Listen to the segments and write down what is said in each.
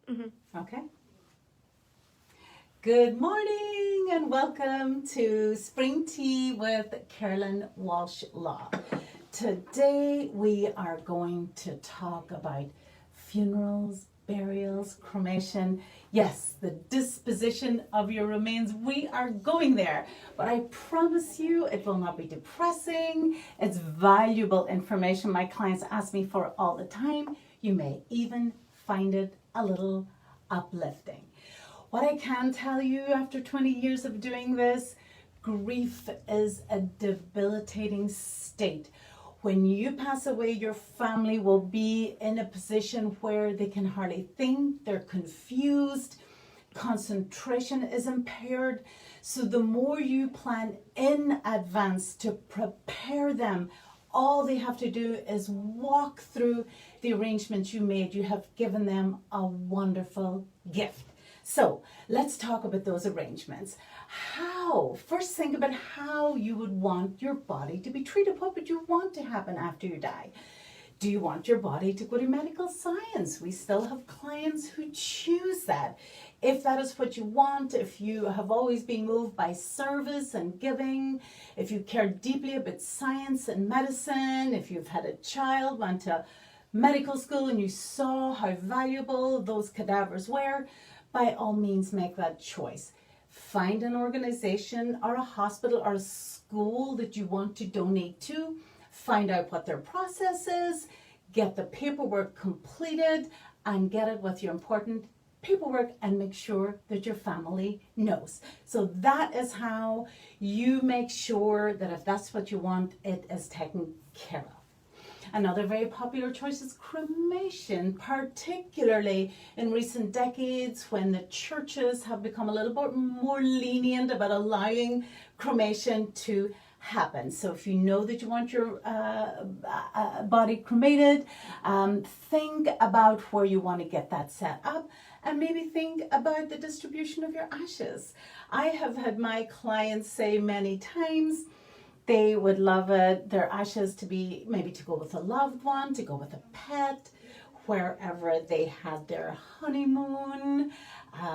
Okay. Good morning and welcome to Spring Tea with Kerlin Walsh Law. Today we are going to talk about funerals, burials, cremation. Yes, the disposition of your remains. We are going there, but I promise you it will not be depressing. It's valuable information my clients ask me for all the time. You may even find it a little uplifting. What I can tell you after 20 years of doing this, grief is a debilitating state. When you pass away, your family will be in a position where they can hardly think, they're confused, concentration is impaired. So the more you plan in advance to prepare them, all they have to do is walk through the arrangements you made. You have given them a wonderful gift. So let's talk about those arrangements. How? First, think about how you would want your body to be treated. What would you want to happen after you die? Do you want your body to go to medical science? We still have clients who choose that. If that is what you want, if you have always been moved by service and giving, if you care deeply about science and medicine, if you've had a child, went to medical school and you saw how valuable those cadavers were, by all means make that choice. Find an organization or a hospital or a school that you want to donate to. Find out what their process is, get the paperwork completed, and get it with your important paperwork and make sure that your family knows. So that is how you make sure that if that's what you want, it is taken care of. Another very popular choice is cremation, particularly in recent decades when the churches have become a little bit more lenient about allowing cremation to happen. So if you know that you want your body cremated, think about where you want to get that set up and maybe think about the distribution of your ashes. I have had my clients say many times, they would love it, their ashes to be maybe to go with a loved one, to go with a pet, wherever they had their honeymoon,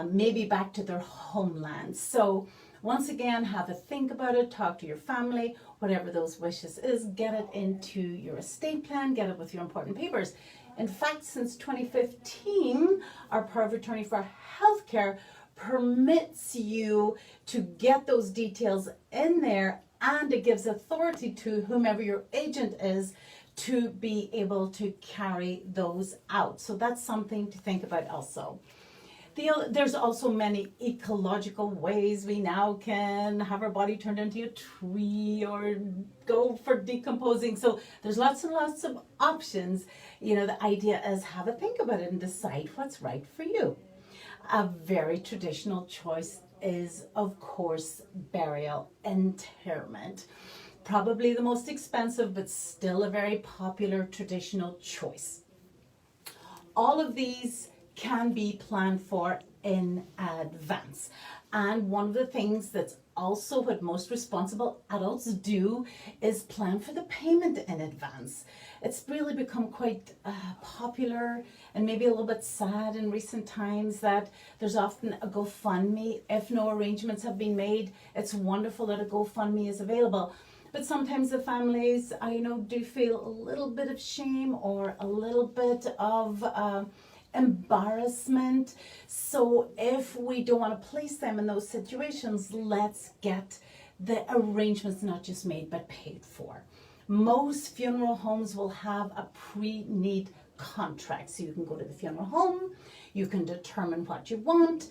maybe back to their homeland. So once again, have a think about it, talk to your family, whatever those wishes is, get it into your estate plan, get it with your important papers. In fact, since 2015, our power of attorney for healthcare permits you to get those details in there, and it gives authority to whomever your agent is to be able to carry those out. So that's something to think about also. There's also many ecological ways we now can have our body turned into a tree or go for decomposing. So there's lots and lots of options. You know, the idea is have a think about it and decide what's right for you. A very traditional choice is, of course, burial, interment. Probably the most expensive, but still a very popular traditional choice. All of these can be planned for in advance. And one of the things that's also what most responsible adults do is plan for the payment in advance. It's really become quite popular and maybe a little bit sad in recent times that there's often a GoFundMe. If no arrangements have been made, it's wonderful that a GoFundMe is available. But sometimes the families, do feel a little bit of shame or a little bit of embarrassment. So if we don't want to place them in those situations, let's get the arrangements not just made but paid for. Most funeral homes will have a pre-need contract. So you can go to the funeral home, you can determine what you want,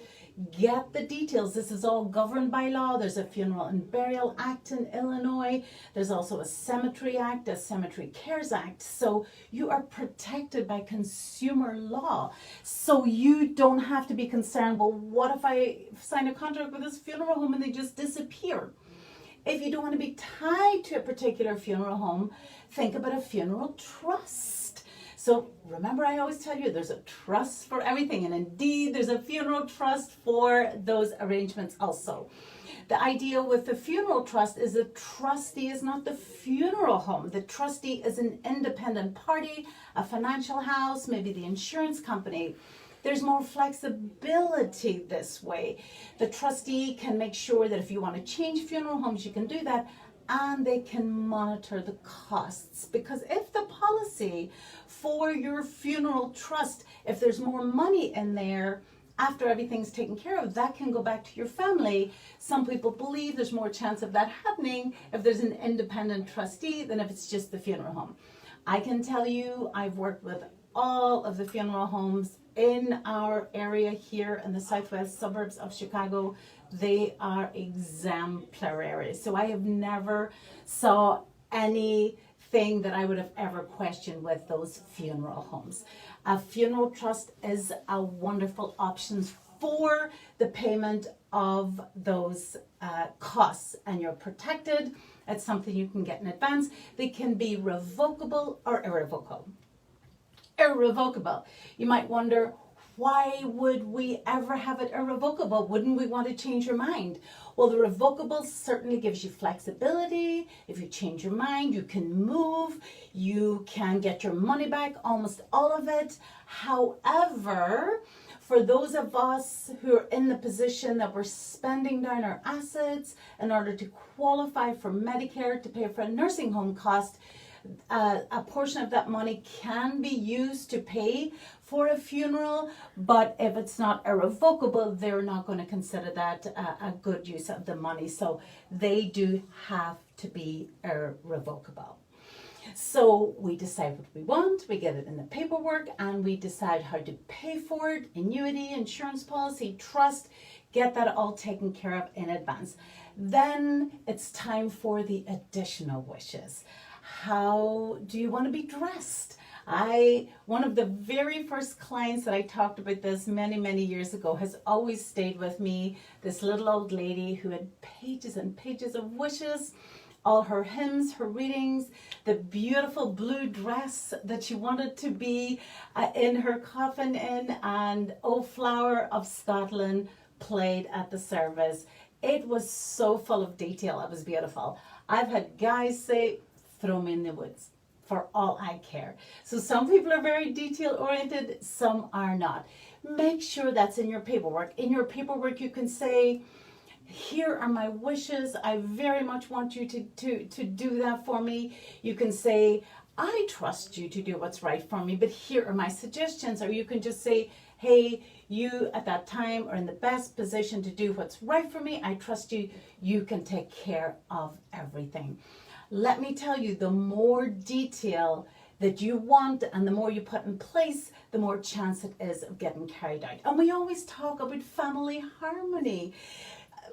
get the details. This is all governed by law. There's a Funeral and Burial Act in Illinois. There's also a Cemetery Act, a Cemetery Cares Act. So you are protected by consumer law. So you don't have to be concerned, well, what if I sign a contract with this funeral home and they just disappear? If you don't want to be tied to a particular funeral home, think about a funeral trust. So remember, I always tell you there's a trust for everything, and indeed there's a funeral trust for those arrangements also. The idea with the funeral trust is the trustee is not the funeral home. The trustee is an independent party, a financial house, maybe the insurance company. There's more flexibility this way. The trustee can make sure that if you want to change funeral homes, you can do that, and they can monitor the costs. Because if the policy for your funeral trust, if there's more money in there after everything's taken care of, that can go back to your family. Some people believe there's more chance of that happening if there's an independent trustee than if it's just the funeral home. I can tell you, I've worked with all of the funeral homes in our area here in the southwest suburbs of Chicago. They are exemplary. So I have never saw anything that I would have ever questioned with those funeral homes. A funeral trust is a wonderful option for the payment of those costs, and you're protected. It's something you can get in advance. They can be revocable or irrevocable. Irrevocable. You might wonder, why would we ever have it irrevocable? Wouldn't we want to change your mind? Well, the revocable certainly gives you flexibility. If you change your mind, you can move, you can get your money back, almost all of it. However, for those of us who are in the position that we're spending down our assets in order to qualify for Medicare to pay for a nursing home cost, a portion of that money can be used to pay for a funeral, but if it's not irrevocable, they're not going to consider that a good use of the money. So they do have to be irrevocable. So we decide what we want, we get it in the paperwork, and we decide how to pay for it, annuity, insurance policy, trust, get that all taken care of in advance. Then it's time for the additional wishes. How do you want to be dressed? One of the very first clients that I talked about this many years ago has always stayed with me. This little old lady who had pages and pages of wishes, all her hymns, her readings, the beautiful blue dress that she wanted to be in her coffin in, and O Flower of Scotland played at the service. It was so full of detail. It was beautiful. I've had guys say, throw me in the woods for all I care. So some people are very detail oriented, some are not. Make sure that's in your paperwork. In your paperwork you can say, here are my wishes. I very much want you to do that for me. You can say, I trust you to do what's right for me, but here are my suggestions. Or you can just say, hey, you at that time are in the best position to do what's right for me. I trust you. You can take care of everything. Let me tell you, the more detail that you want and the more you put in place, the more chance it is of getting carried out. And we always talk about family harmony.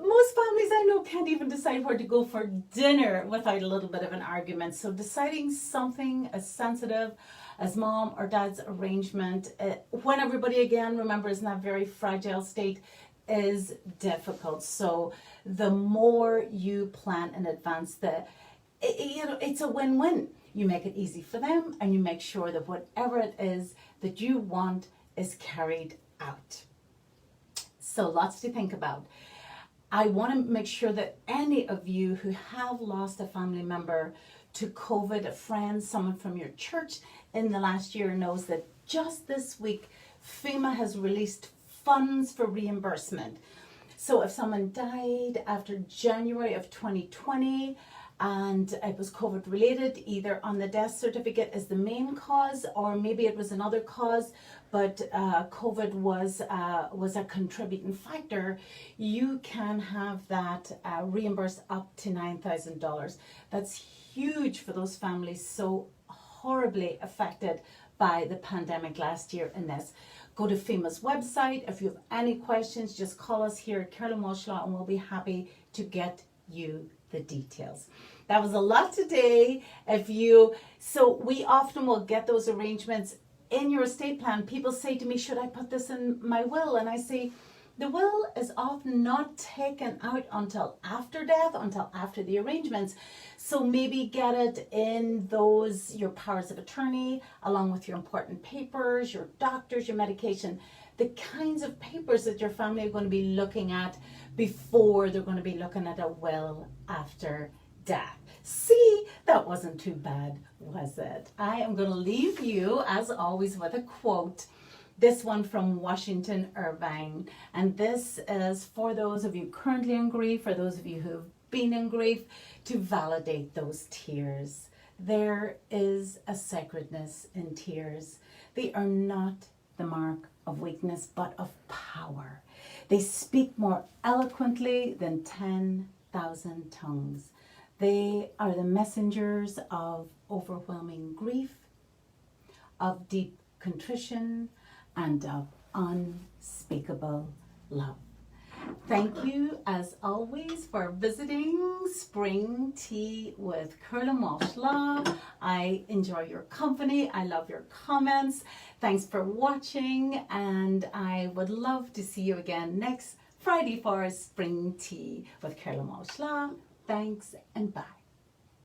Most families I know can't even decide where to go for dinner without a little bit of an argument. So deciding something as sensitive as mom or dad's arrangement, when everybody again, remember, is in that very fragile state, is difficult. So the more you plan in advance, it's a win-win. You make it easy for them, and you make sure that whatever it is that you want is carried out. So lots to think about. I want to make sure that any of you who have lost a family member to COVID, a friend, someone from your church in the last year, knows that just this week FEMA has released funds for reimbursement. So if someone died after January of 2020 and it was COVID related, either on the death certificate as the main cause, or maybe it was another cause, but COVID was a contributing factor, you can have that reimbursed up to $9,000. That's huge for those families so horribly affected by the pandemic last year in this. Go to FEMA's website. If you have any questions, just call us here at Kerlin Walsh Law and we'll be happy to get you the details. That was a lot today. So we often will get those arrangements in your estate plan. People say to me, should I put this in my will? And I say, the will is often not taken out until after death, until after the arrangements. So maybe get it in your powers of attorney, along with your important papers, your doctors, your medication, the kinds of papers that your family are going to be looking at before they're going to be looking at a will after death. See, that wasn't too bad, was it? I am going to leave you, as always, with a quote. This one from Washington Irvine. And this is for those of you currently in grief, for those of you who've been in grief, to validate those tears. There is a sacredness in tears. They are not the mark of weakness, but of power. They speak more eloquently than 10,000 tongues. They are the messengers of overwhelming grief, of deep contrition, and of unspeakable love. Thank you, as always, for visiting Spring Tea with Kerlin Walsh Law. I enjoy your company. I love your comments. Thanks for watching, and I would love to see you again next Friday for Spring Tea with Kerlin Walsh Law. Thanks, and bye.